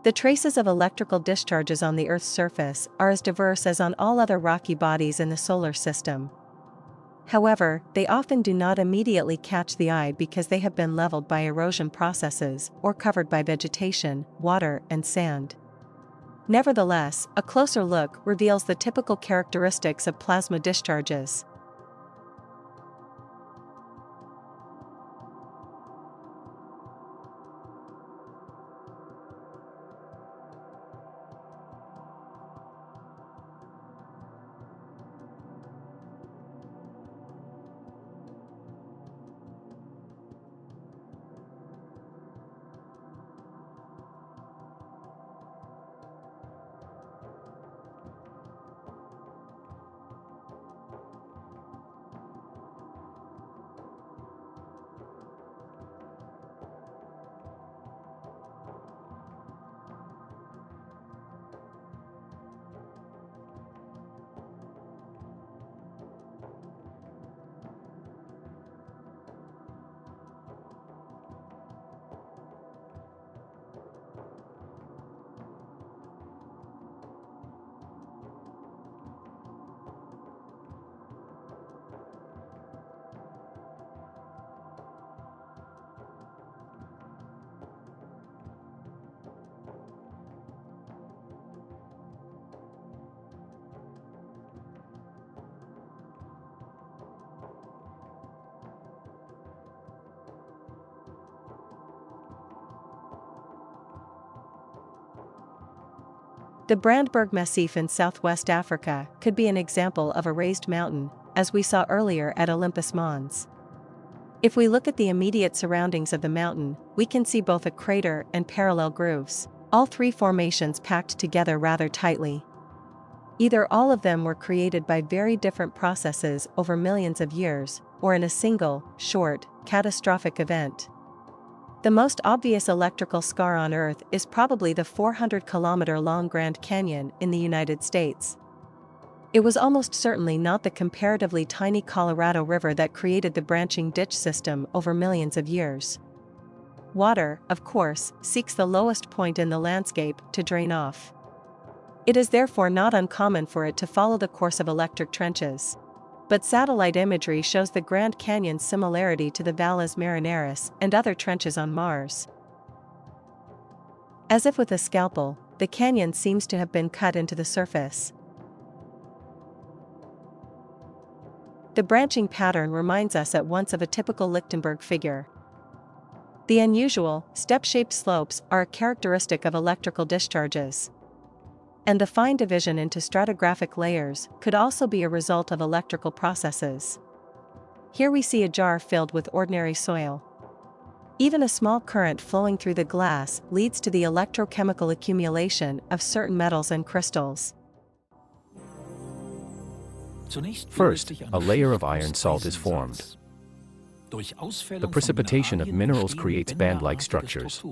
The traces of electrical discharges on the Earth's surface are as diverse as on all other rocky bodies in the solar system. However, they often do not immediately catch the eye because they have been leveled by erosion processes or covered by vegetation, water, and sand. Nevertheless, a closer look reveals the typical characteristics of plasma discharges. The Brandberg Massif in southwest Africa could be an example of a raised mountain, as we saw earlier at Olympus Mons. If we look at the immediate surroundings of the mountain, we can see both a crater and parallel grooves, all three formations packed together rather tightly. Either all of them were created by very different processes over millions of years, or in a single, short, catastrophic event. The most obvious electrical scar on Earth is probably the 400-kilometer-long Grand Canyon in the United States. It was almost certainly not the comparatively tiny Colorado River that created the branching ditch system over millions of years. Water, of course, seeks the lowest point in the landscape to drain off. It is therefore not uncommon for it to follow the course of electric trenches. But satellite imagery shows the Grand Canyon's similarity to the Valles Marineris and other trenches on Mars. As if with a scalpel, the canyon seems to have been cut into the surface. The branching pattern reminds us at once of a typical Lichtenberg figure. The unusual, step-shaped slopes are a characteristic of electrical discharges. And the fine division into stratigraphic layers could also be a result of electrical processes. Here we see a jar filled with ordinary soil. Even a small current flowing through the glass leads to the electrochemical accumulation of certain metals and crystals. First, a layer of iron salt is formed. The precipitation of minerals creates band-like structures.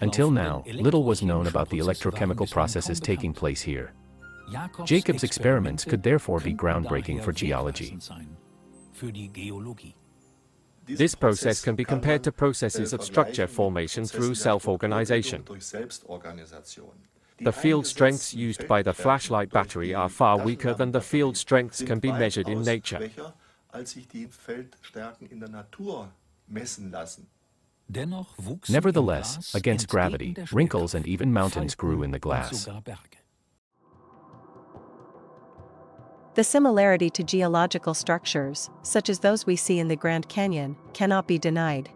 Until now, little was known about the electrochemical processes taking place here. Jacob's experiments could therefore be groundbreaking for geology. This process can be compared to processes of structure formation through self-organization. The field strengths used by the flashlight battery are far weaker than the field strengths can be measured in nature. Nevertheless, against gravity, wrinkles and even mountains grew in the glass. The similarity to geological structures, such as those we see in the Grand Canyon, cannot be denied.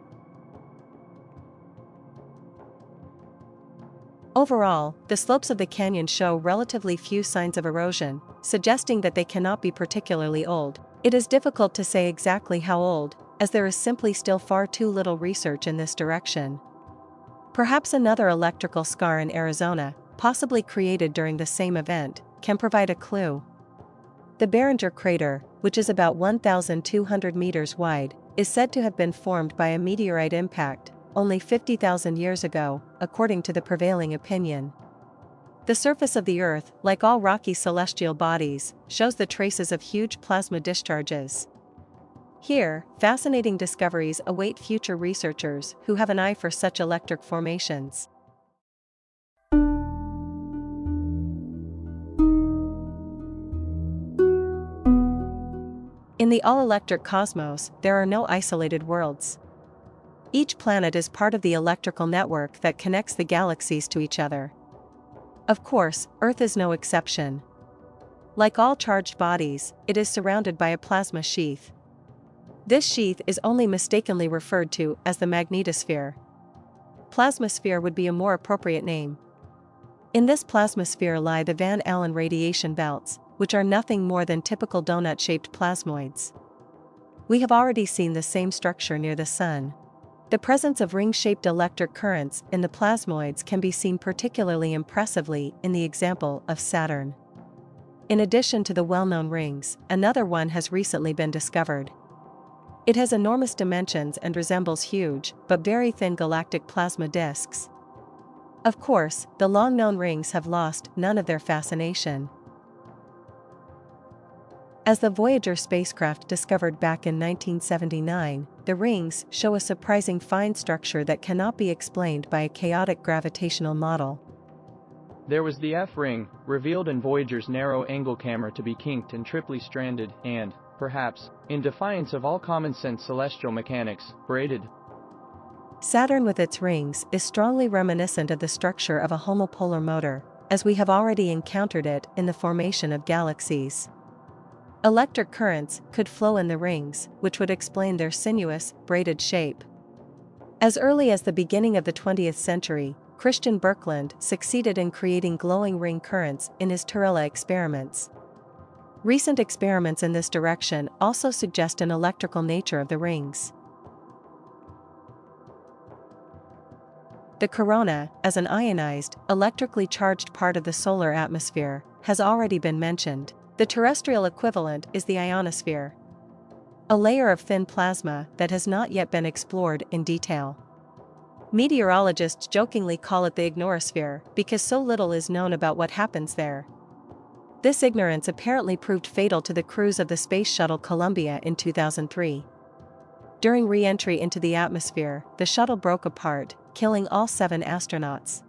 Overall, the slopes of the canyon show relatively few signs of erosion, suggesting that they cannot be particularly old. It is difficult to say exactly how old, as there is simply still far too little research in this direction. Perhaps another electrical scar in Arizona, possibly created during the same event, can provide a clue. The Barringer crater, which is about 1,200 meters wide, is said to have been formed by a meteorite impact, only 50,000 years ago, according to the prevailing opinion. The surface of the Earth, like all rocky celestial bodies, shows the traces of huge plasma discharges. Here, fascinating discoveries await future researchers who have an eye for such electric formations. In the all-electric cosmos, there are no isolated worlds. Each planet is part of the electrical network that connects the galaxies to each other. Of course, Earth is no exception. Like all charged bodies, it is surrounded by a plasma sheath. This sheath is only mistakenly referred to as the magnetosphere. Plasmasphere would be a more appropriate name. In this plasmasphere lie the Van Allen radiation belts, which are nothing more than typical donut-shaped plasmoids. We have already seen the same structure near the Sun. The presence of ring-shaped electric currents in the plasmoids can be seen particularly impressively in the example of Saturn. In addition to the well-known rings, another one has recently been discovered. It has enormous dimensions and resembles huge, but very thin galactic plasma disks. Of course, the long-known rings have lost none of their fascination. As the Voyager spacecraft discovered back in 1979, the rings show a surprising fine structure that cannot be explained by a chaotic gravitational model. There was the F-ring, revealed in Voyager's narrow-angle camera to be kinked and triply stranded, and, perhaps, in defiance of all common-sense celestial mechanics, braided. Saturn with its rings is strongly reminiscent of the structure of a homopolar motor, as we have already encountered it in the formation of galaxies. Electric currents could flow in the rings, which would explain their sinuous, braided shape. As early as the beginning of the 20th century, Christian Birkeland succeeded in creating glowing ring currents in his Turella experiments. Recent experiments in this direction also suggest an electrical nature of the rings. The corona, as an ionized, electrically charged part of the solar atmosphere, has already been mentioned. The terrestrial equivalent is the ionosphere, a layer of thin plasma that has not yet been explored in detail. Meteorologists jokingly call it the ignorosphere because so little is known about what happens there. This ignorance apparently proved fatal to the crews of the Space Shuttle Columbia in 2003. During re-entry into the atmosphere, the shuttle broke apart, killing all 7 astronauts.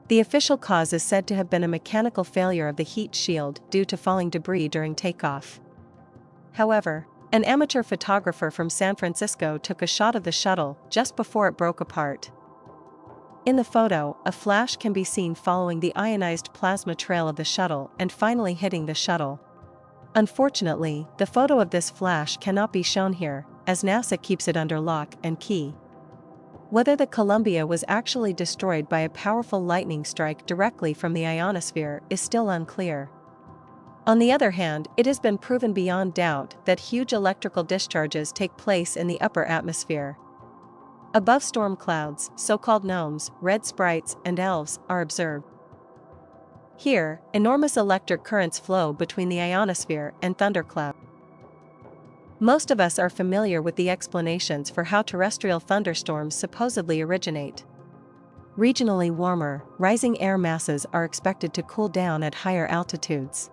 The official cause is said to have been a mechanical failure of the heat shield due to falling debris during takeoff. However, an amateur photographer from San Francisco took a shot of the shuttle just before it broke apart. In the photo, a flash can be seen following the ionized plasma trail of the shuttle and finally hitting the shuttle. Unfortunately, the photo of this flash cannot be shown here, as NASA keeps it under lock and key. Whether the Columbia was actually destroyed by a powerful lightning strike directly from the ionosphere is still unclear. On the other hand, it has been proven beyond doubt that huge electrical discharges take place in the upper atmosphere. Above storm clouds, so-called gnomes, red sprites, and elves are observed. Here, enormous electric currents flow between the ionosphere and thundercloud. Most of us are familiar with the explanations for how terrestrial thunderstorms supposedly originate. Regionally warmer, rising air masses are expected to cool down at higher altitudes.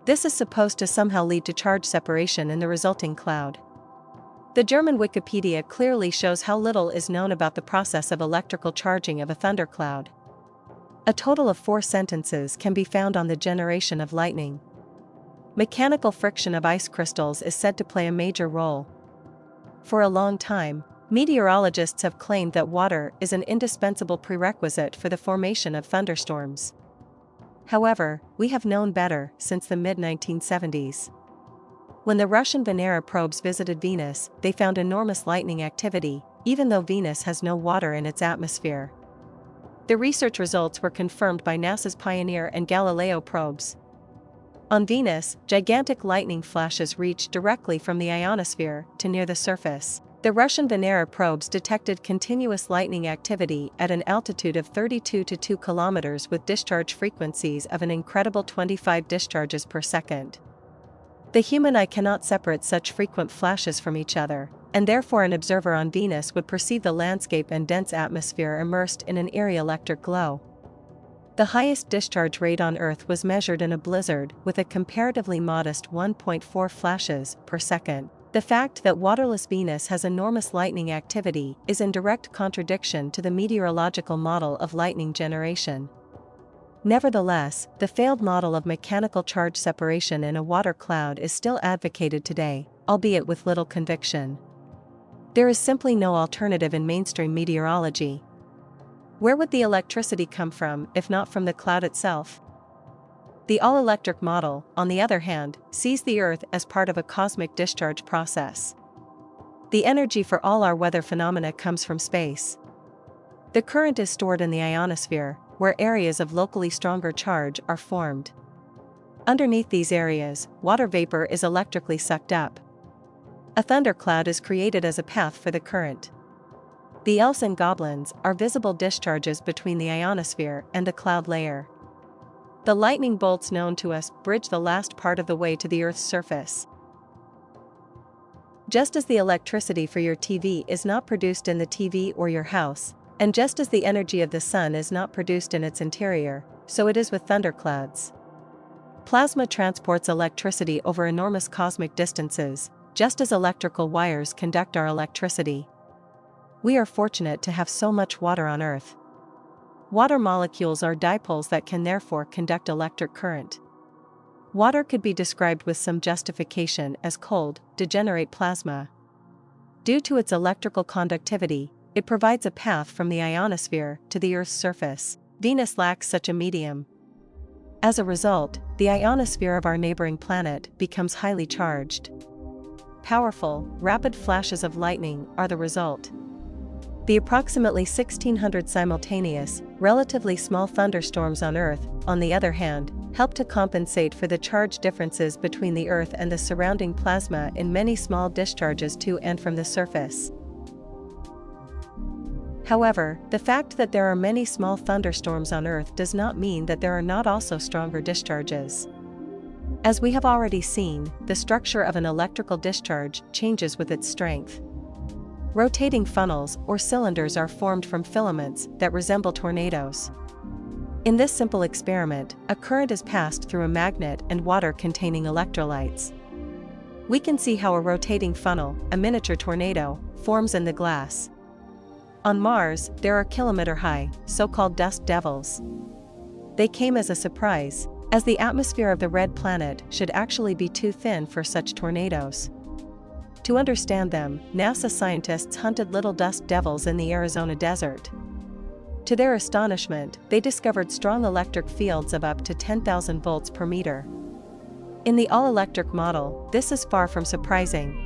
This is supposed to somehow lead to charge separation in the resulting cloud. The German Wikipedia clearly shows how little is known about the process of electrical charging of a thundercloud. A total of 4 sentences can be found on the generation of lightning. Mechanical friction of ice crystals is said to play a major role. For a long time, meteorologists have claimed that water is an indispensable prerequisite for the formation of thunderstorms. However, we have known better since the mid-1970s. When the Russian Venera probes visited Venus, they found enormous lightning activity, even though Venus has no water in its atmosphere. The research results were confirmed by NASA's Pioneer and Galileo probes. On Venus, gigantic lightning flashes reach directly from the ionosphere to near the surface. The Russian Venera probes detected continuous lightning activity at an altitude of 32 to 2 kilometers with discharge frequencies of an incredible 25 discharges per second. The human eye cannot separate such frequent flashes from each other, and therefore an observer on Venus would perceive the landscape and dense atmosphere immersed in an eerie electric glow. The highest discharge rate on Earth was measured in a blizzard with a comparatively modest 1.4 flashes per second. The fact that waterless Venus has enormous lightning activity is in direct contradiction to the meteorological model of lightning generation. Nevertheless, the failed model of mechanical charge separation in a water cloud is still advocated today, albeit with little conviction. There is simply no alternative in mainstream meteorology. Where would the electricity come from if not from the cloud itself? The all-electric model, on the other hand, sees the Earth as part of a cosmic discharge process. The energy for all our weather phenomena comes from space. The current is stored in the ionosphere, where areas of locally stronger charge are formed. Underneath these areas, water vapor is electrically sucked up. A thundercloud is created as a path for the current. The elves and goblins are visible discharges between the ionosphere and the cloud layer. The lightning bolts known to us bridge the last part of the way to the Earth's surface. Just as the electricity for your TV is not produced in the TV or your house, and just as the energy of the sun is not produced in its interior, so it is with thunderclouds. Plasma transports electricity over enormous cosmic distances, just as electrical wires conduct our electricity. We are fortunate to have so much water on Earth. Water molecules are dipoles that can therefore conduct electric current. Water could be described with some justification as cold, degenerate plasma. Due to its electrical conductivity, it provides a path from the ionosphere to the Earth's surface. Venus lacks such a medium. As a result, the ionosphere of our neighboring planet becomes highly charged. Powerful, rapid flashes of lightning are the result. The approximately 1,600 simultaneous, relatively small thunderstorms on Earth, on the other hand, help to compensate for the charge differences between the Earth and the surrounding plasma in many small discharges to and from the surface. However, the fact that there are many small thunderstorms on Earth does not mean that there are not also stronger discharges. As we have already seen, the structure of an electrical discharge changes with its strength. Rotating funnels or cylinders are formed from filaments that resemble tornadoes. In this simple experiment, a current is passed through a magnet and water containing electrolytes. We can see how a rotating funnel, a miniature tornado, forms in the glass. On Mars, there are kilometer-high, so-called dust devils. They came as a surprise, as the atmosphere of the red planet should actually be too thin for such tornadoes. To understand them, NASA scientists hunted little dust devils in the Arizona desert. To their astonishment, they discovered strong electric fields of up to 10,000 volts per meter. In the all-electric model, this is far from surprising.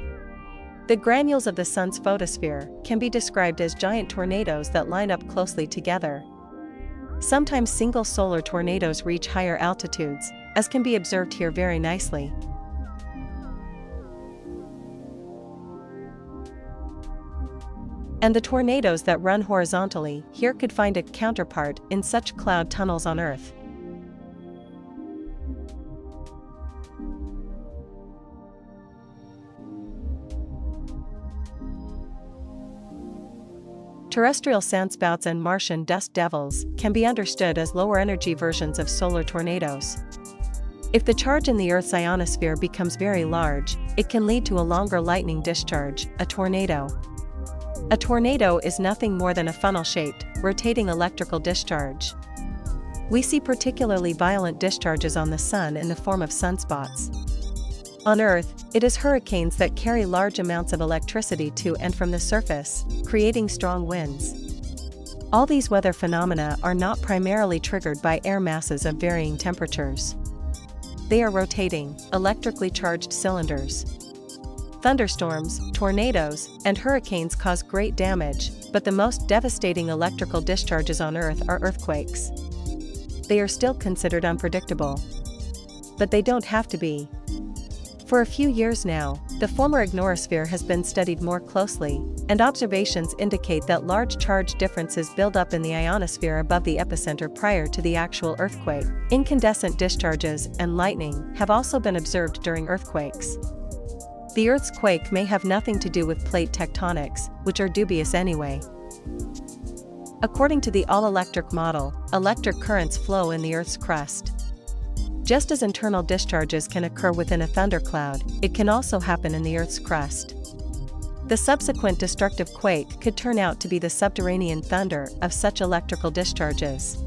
The granules of the sun's photosphere can be described as giant tornadoes that line up closely together. Sometimes single solar tornadoes reach higher altitudes, as can be observed here very nicely. And the tornadoes that run horizontally here could find a counterpart in such cloud tunnels on Earth. Terrestrial sandspouts and Martian dust devils can be understood as lower energy versions of solar tornadoes. If the charge in the Earth's ionosphere becomes very large, it can lead to a longer lightning discharge, a tornado. A tornado is nothing more than a funnel-shaped, rotating electrical discharge. We see particularly violent discharges on the Sun in the form of sunspots. On Earth, it is hurricanes that carry large amounts of electricity to and from the surface, creating strong winds. All these weather phenomena are not primarily triggered by air masses of varying temperatures. They are rotating, electrically charged cylinders. Thunderstorms, tornadoes, and hurricanes cause great damage, but the most devastating electrical discharges on Earth are earthquakes. They are still considered unpredictable. But they don't have to be. For a few years now, the former ignorosphere has been studied more closely, and observations indicate that large charge differences build up in the ionosphere above the epicenter prior to the actual earthquake. Incandescent discharges and lightning have also been observed during earthquakes. The Earth's quake may have nothing to do with plate tectonics, which are dubious anyway. According to the all-electric model, electric currents flow in the Earth's crust. Just as internal discharges can occur within a thundercloud, it can also happen in the Earth's crust. The subsequent destructive quake could turn out to be the subterranean thunder of such electrical discharges.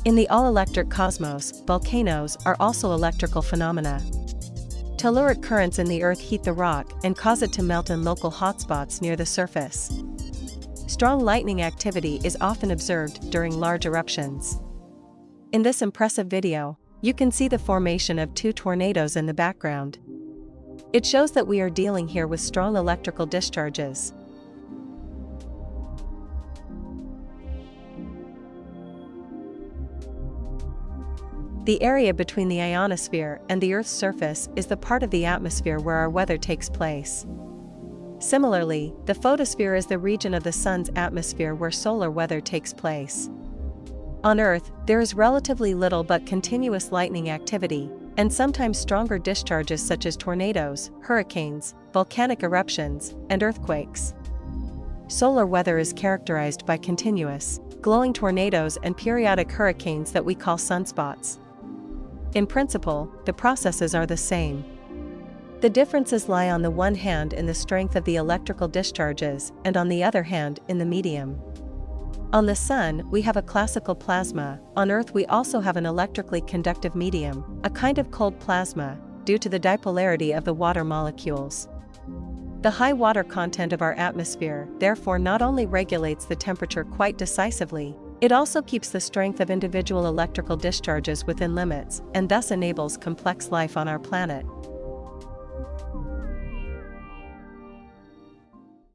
In the all-electric cosmos, volcanoes are also electrical phenomena. Telluric currents in the Earth heat the rock and cause it to melt in local hotspots near the surface. Strong lightning activity is often observed during large eruptions. In this impressive video, you can see the formation of 2 tornadoes in the background. It shows that we are dealing here with strong electrical discharges. The area between the ionosphere and the Earth's surface is the part of the atmosphere where our weather takes place. Similarly, the photosphere is the region of the Sun's atmosphere where solar weather takes place. On Earth, there is relatively little but continuous lightning activity, and sometimes stronger discharges such as tornadoes, hurricanes, volcanic eruptions, and earthquakes. Solar weather is characterized by continuous, glowing tornadoes and periodic hurricanes that we call sunspots. In principle, the processes are the same. The differences lie on the one hand in the strength of the electrical discharges and on the other hand in the medium. On the Sun, we have a classical plasma. On Earth we also have an electrically conductive medium, a kind of cold plasma, due to the dipolarity of the water molecules. The high water content of our atmosphere therefore not only regulates the temperature quite decisively, it also keeps the strength of individual electrical discharges within limits and thus enables complex life on our planet.